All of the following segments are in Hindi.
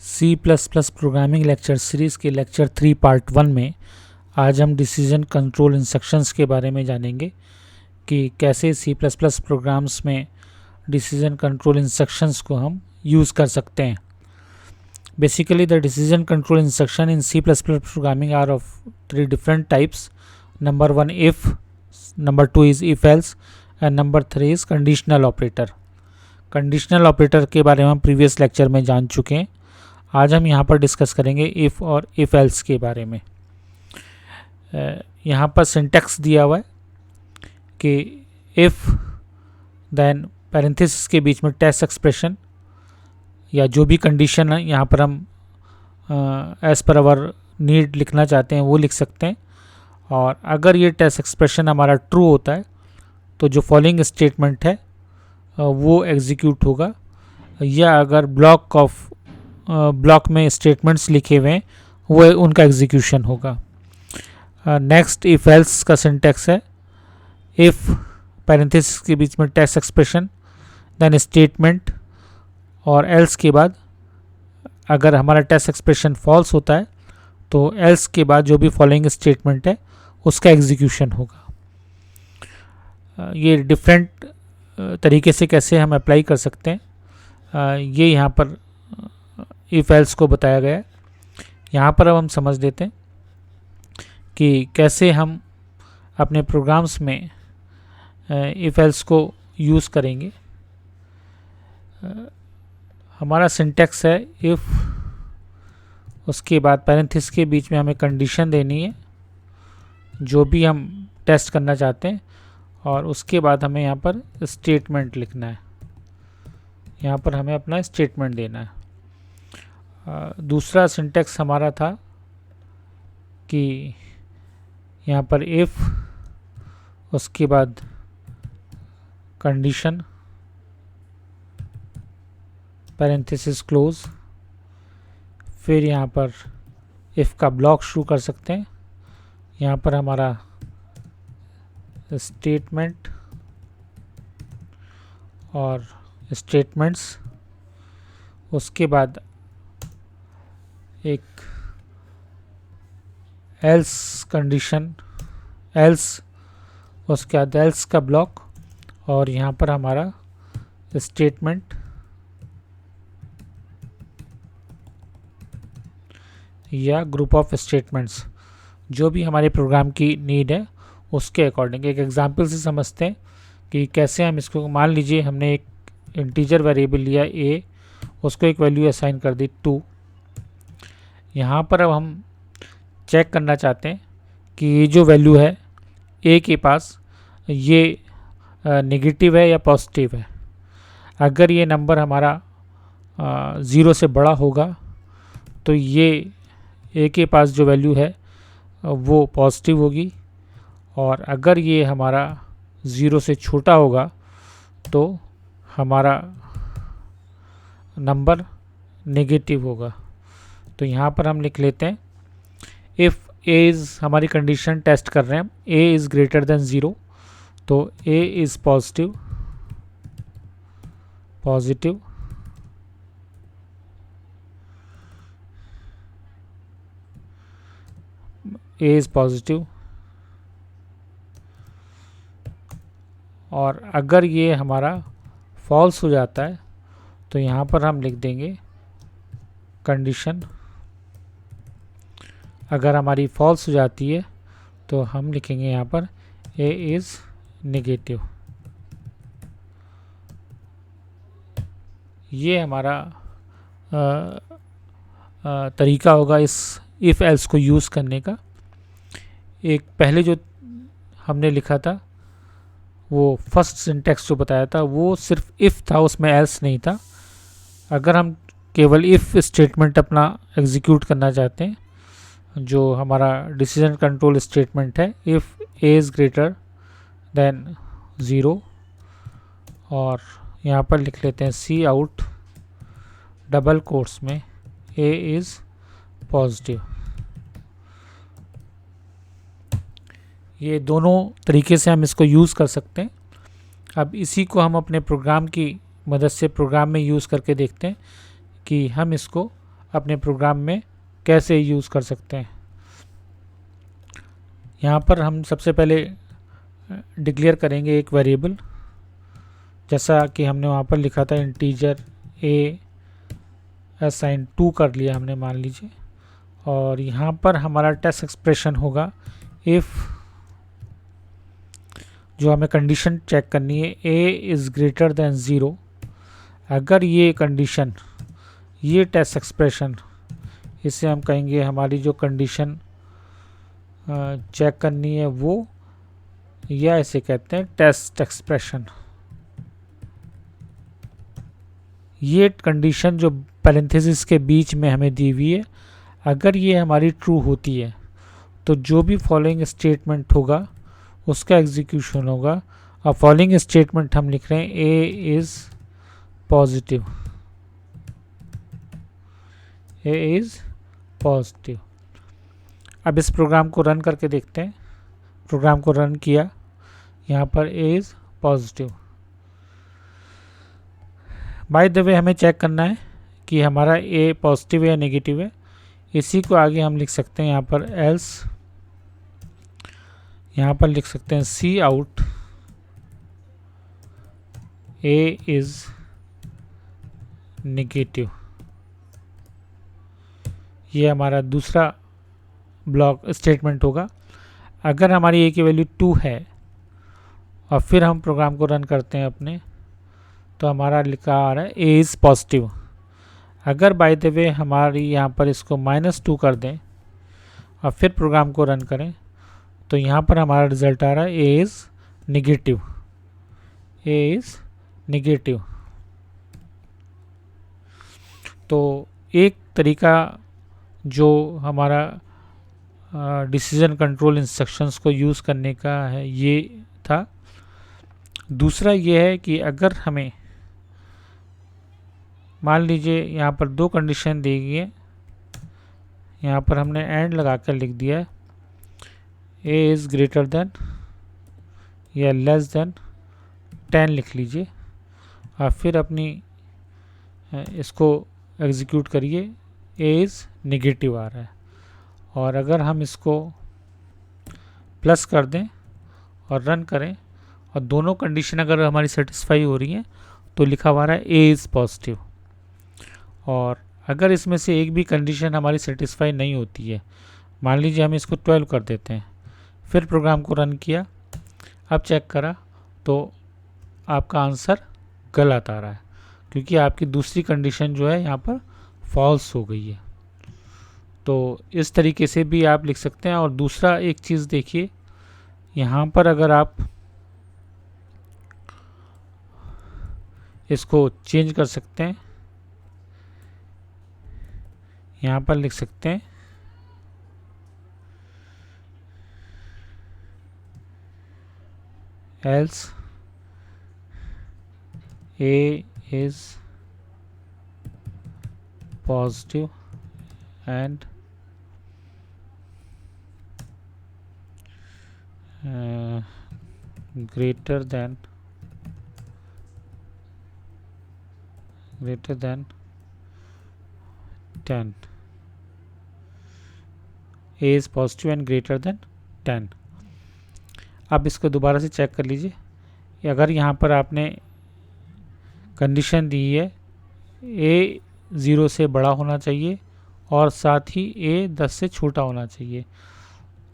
सी plus plus programming lecture series के लेक्चर 3 पार्ट 1 में आज हम डिसीजन कंट्रोल इंस्ट्रक्शंस के बारे में जानेंगे कि कैसे सी प्लस प्लस प्रोग्राम्स में डिसीजन कंट्रोल इंस्ट्रक्शंस को हम यूज़ कर सकते हैं. Basically, the decision control instruction in C++ programming are of 3 different types. Number 1 if, number 2 is if else, and number 3 is conditional operator. Conditional operator के बारे में हम प्रीवियस लेक्चर में जान चुके हैं. आज हम यहाँ पर डिस्कस करेंगे इफ़ और इफ़ एल्स के बारे में. यहाँ पर सिंटैक्स दिया हुआ है कि इफ़ देन पैरेंथेसिस के बीच में टेस्ट एक्सप्रेशन या जो भी कंडीशन है यहाँ पर हम एज़ पर आवर नीड लिखना चाहते हैं वो लिख सकते हैं. और अगर ये टेस्ट एक्सप्रेशन हमारा ट्रू होता है तो जो फॉलोइंग स्टेटमेंट है वो एग्जीक्यूट होगा, या अगर ब्लॉक में स्टेटमेंट्स लिखे हुए हैं वो उनका एग्जीक्यूशन होगा. नेक्स्ट इफ़ एल्स का सिंटैक्स है इफ़ पैरेंथेसिस के बीच में टेस्ट एक्सप्रेशन देन स्टेटमेंट, और एल्स के बाद अगर हमारा टेस्ट एक्सप्रेशन फॉल्स होता है तो एल्स के बाद जो भी फॉलोइंग स्टेटमेंट है उसका एग्जीक्यूशन होगा. ये डिफरेंट तरीके से कैसे हम अप्लाई कर सकते हैं ये यहाँ पर इफ़ एल्स को बताया गया है. यहाँ पर अब हम समझ लेते हैं कि कैसे हम अपने प्रोग्राम्स में इफ़ एल्स को यूज़ करेंगे. हमारा सिंटैक्स है इफ़, उसके बाद पैरेंथेसिस के बीच में हमें कंडीशन देनी है जो भी हम टेस्ट करना चाहते हैं, और उसके बाद हमें यहाँ पर स्टेटमेंट लिखना है. यहाँ पर हमें अपना स्टेटमेंट देना है. दूसरा सिंटैक्स हमारा था कि यहाँ पर इफ़, उसके बाद कंडीशन पैरेंथेसिस क्लोज, फिर यहाँ पर इफ़ का ब्लॉक शुरू कर सकते हैं. यहाँ पर हमारा स्टेटमेंट और स्टेटमेंट्स, उसके बाद एक एल्स कंडीशन एल्स, उसके बाद एल्स का ब्लॉक, और यहाँ पर हमारा स्टेटमेंट या ग्रुप ऑफ स्टेटमेंट्स जो भी हमारे प्रोग्राम की नीड है उसके अकॉर्डिंग. एक एग्जांपल से समझते हैं कि कैसे हम इसको, मान लीजिए हमने एक इंटीजर वेरिएबल लिया a, उसको एक वैल्यू असाइन कर दी 2. यहाँ पर अब हम चेक करना चाहते हैं कि ये जो वैल्यू है a के पास ये नेगेटिव है या पॉजिटिव है. अगर ये नंबर हमारा 0 से बड़ा होगा तो ये a के पास जो वैल्यू है वो पॉजिटिव होगी, और अगर ये हमारा 0 से छोटा होगा तो हमारा नंबर नेगेटिव होगा. तो यहाँ पर हम लिख लेते हैं इफ़ a इज़, हमारी कंडीशन टेस्ट कर रहे हैं, a इज़ ग्रेटर देन 0, तो a is positive, a is positive. और अगर ये हमारा फॉल्स हो जाता है तो यहाँ पर हम लिख देंगे कंडीशन. अगर हमारी फॉल्स हो जाती है तो हम लिखेंगे यहाँ पर a इज़ नेगेटिव. ये हमारा तरीका होगा इस इफ़ एल्स को यूज़ करने का. एक पहले जो हमने लिखा था वो फर्स्ट सिंटैक्स जो बताया था वो सिर्फ इफ़ था, उसमें एल्स नहीं था. अगर हम केवल इफ़ स्टेटमेंट अपना एग्जीक्यूट करना चाहते हैं, जो हमारा डिसीजन कंट्रोल स्टेटमेंट है if a is greater then 0, और यहाँ पर लिख लेते हैं सी आउट डबल कोट्स में a इज़ पॉजिटिव. ये दोनों तरीके से हम इसको यूज़ कर सकते हैं. अब इसी को हम अपने प्रोग्राम की मदद से प्रोग्राम में यूज़ करके देखते हैं कि हम इसको अपने प्रोग्राम में कैसे यूज़ कर सकते हैं। यहाँ पर हम सबसे पहले डिक्लेयर करेंगे एक वेरिएबल, जैसा कि हमने वहाँ पर लिखा था इंटीजर a असाइन 2 कर लिया हमने मान लीजिए। और यहाँ पर हमारा टेस्ट एक्सप्रेशन होगा इफ़, जो हमें कंडीशन चेक करनी है, a इज़ ग्रेटर देन 0। अगर ये कंडीशन, ये टेस्ट एक्सप्रेशन, इसे हम कहेंगे हमारी जो कंडीशन चेक करनी है वो, या इसे कहते हैं टेस्ट एक्सप्रेशन। ये कंडीशन जो पैरेंथेसिस के बीच में हमें दी हुई है, अगर ये हमारी ट्रू होती है तो जो भी फॉलोइंग स्टेटमेंट होगा उसका एग्जीक्यूशन होगा। और फॉलोइंग स्टेटमेंट हम लिख रहे हैं a is positive, a is positive. अब इस प्रोग्राम को रन करके देखते हैं। प्रोग्राम को रन किया, यहाँ पर a is positive. By the way हमें चेक करना है कि हमारा a पॉजिटिव है या नेगेटिव है। इसी को आगे हम लिख सकते हैं यहाँ पर एल्स, यहाँ पर लिख सकते हैं सी आउट a इज़ नेगेटिव। ये हमारा दूसरा ब्लॉक स्टेटमेंट होगा। अगर हमारी a की वैल्यू 2 है और फिर हम प्रोग्राम को रन करते हैं अपने, तो हमारा लिखा आ रहा है a इज़ पॉजिटिव। अगर बाय द वे हमारी यहाँ पर इसको -2 कर दें और फिर प्रोग्राम को रन करें, तो यहाँ पर हमारा रिजल्ट आ रहा है a is negative, a is negative. तो एक तरीका जो हमारा डिसीजन कंट्रोल इंस्ट्रक्शंस को यूज़ करने का है ये था। दूसरा ये है कि अगर हमें मान लीजिए यहाँ पर 2 कंडीशन दी गई है, यहाँ पर हमने एंड लगा कर लिख दिया है a इज़ ग्रेटर देन या लेस देन 10 लिख लीजिए, और फिर अपनी इसको एग्जीक्यूट करिए, a इज़ नेगेटिव आ रहा है। और अगर हम इसको प्लस कर दें और रन करें और दोनों कंडीशन अगर हमारी सेटिस्फाई हो रही हैं, तो लिखा हुआ रहा है a इज़ पॉजिटिव। और अगर इसमें से एक भी कंडीशन हमारी सेटिस्फाई नहीं होती है, मान लीजिए हम इसको 12 कर देते हैं, फिर प्रोग्राम को रन किया, अब चेक करा तो आपका आंसर गलत आ रहा है, क्योंकि आपकी दूसरी कंडीशन जो है यहाँ पर फॉल्स हो गई है। तो इस तरीके से भी आप लिख सकते हैं। और दूसरा एक चीज़ देखिए, यहाँ पर अगर आप इसको चेंज कर सकते हैं, यहाँ पर लिख सकते हैं else a is positive and greater than 10, a is positive and greater than 10। अब इसको दोबारा से चेक कर लीजिए। अगर यहाँ पर आपने कंडीशन दी है a 0 से बड़ा होना चाहिए और साथ ही a 10 से छोटा होना चाहिए,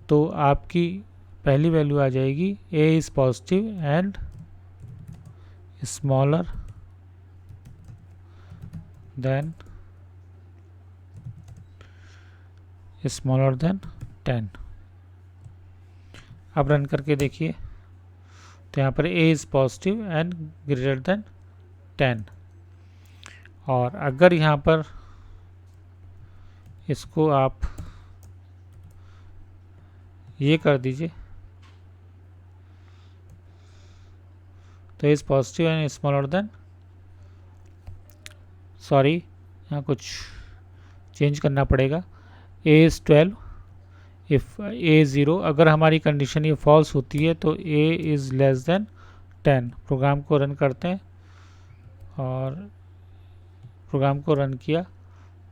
तो आपकी पहली वैल्यू आ जाएगी a is positive and smaller than 10। अब रन करके देखिए, तो यहाँ पर a is positive and greater than 10। और अगर यहाँ पर इसको आप ये कर दीजिए, तो is positive and smaller than, sorry यहाँ कुछ चेंज करना पड़ेगा, a इज़ 12 इफ़ a 0। अगर हमारी कंडीशन ये फॉल्स होती है तो a is less than 10। Program को रन करते हैं और प्रोग्राम को रन किया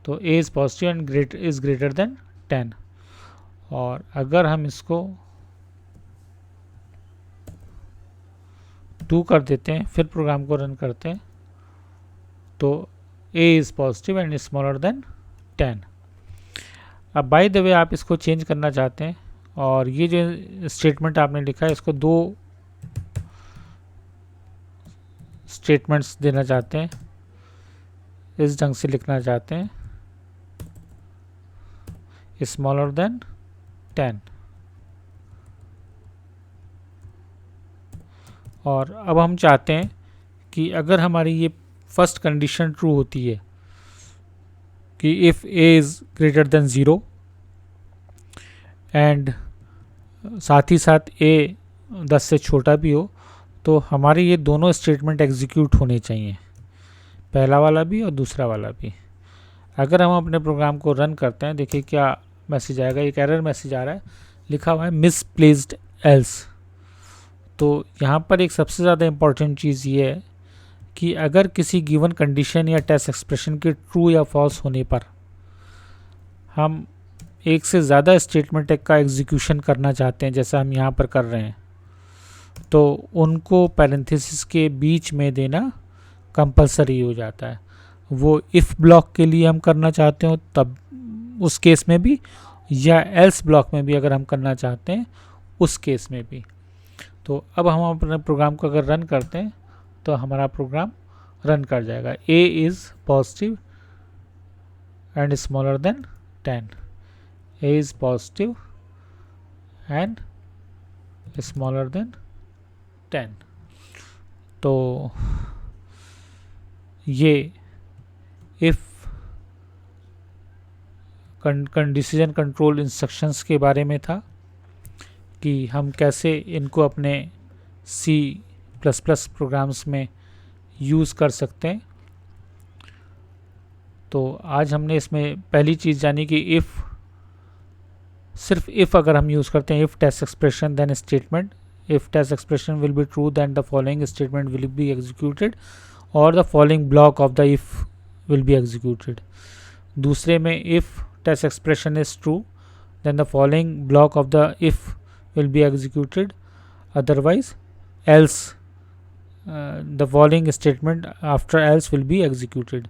तो a is positive and is greater than 10। और अगर हम इसको 2 कर देते हैं, फिर प्रोग्राम को रन करते हैं, तो a is positive and smaller than 10। अब बाय द वे आप इसको चेंज करना चाहते हैं और ये जो स्टेटमेंट आपने लिखा है इसको 2 स्टेटमेंट्स देना चाहते हैं, इस ढंग से लिखना चाहते हैं, स्मॉलर देन 10। और अब हम चाहते हैं कि अगर हमारी ये फर्स्ट कंडीशन ट्रू होती है कि if a is greater then 0 and साथ ही साथ a 10 से छोटा भी हो, तो हमारे ये दोनों स्टेटमेंट एग्जीक्यूट होने चाहिए, पहला वाला भी और दूसरा वाला भी। अगर हम अपने प्रोग्राम को रन करते हैं, देखिए क्या मैसेज आएगा, एक एरर मैसेज आ रहा है, लिखा हुआ है मिसप्लेस्ड एल्स। तो यहाँ पर एक सबसे ज़्यादा इम्पॉर्टेंट चीज़ ये है कि अगर किसी गिवन कंडीशन या टेस्ट एक्सप्रेशन के ट्रू या फॉल्स होने पर हम एक से ज़्यादा स्टेटमेंट का एग्जीक्यूशन करना चाहते हैं, जैसा हम यहाँ पर कर रहे हैं, तो उनको पैरेंथेसिस के बीच में देना कंपलसरी हो जाता है। वो इफ़ ब्लॉक के लिए हम करना चाहते हो तब उस केस में भी, या एल्स ब्लॉक में भी अगर हम करना चाहते हैं उस केस में भी। तो अब हम अपने प्रोग्राम को अगर रन करते हैं तो हमारा प्रोग्राम रन कर जाएगा। a is positive and smaller than 10, a is positive and smaller than 10। तो ये इफ़ डिसीजन कंट्रोल इंस्ट्रक्शंस के बारे में था कि हम कैसे इनको अपने C++ प्रोग्राम्स में यूज़ कर सकते हैं। तो आज हमने इसमें पहली चीज़ जानी कि इफ़, सिर्फ इफ़ अगर हम यूज़ करते हैं, if test expression then statement, if test expression will be true then the following statement will be executed और the following block of the if will be executed. दूसरे में if test expression is true then the following block of the if will be executed, otherwise else the following statement after else will be executed।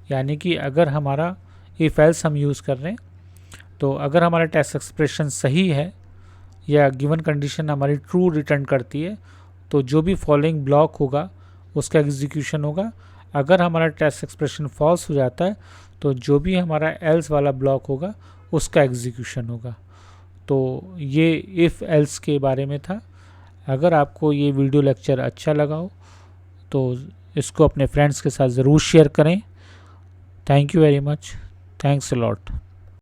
यानी कि अगर हमारा if else हम यूज़ कर रहे हैं, तो अगर हमारा टेस्ट एक्सप्रेशन सही है या गिवन कंडीशन हमारी ट्रू रिटर्न करती है, तो जो भी फॉलोइंग ब्लॉक होगा उसका एग्जीक्यूशन होगा। अगर हमारा टेस्ट एक्सप्रेशन फॉल्स हो जाता है तो जो भी हमारा एल्स वाला ब्लॉक होगा उसका एग्जीक्यूशन होगा। तो ये इफ़ एल्स के बारे में था। अगर आपको ये वीडियो लेक्चर अच्छा लगा हो तो इसको अपने फ्रेंड्स के साथ ज़रूर शेयर करें। Thank you very much, thanks a lot.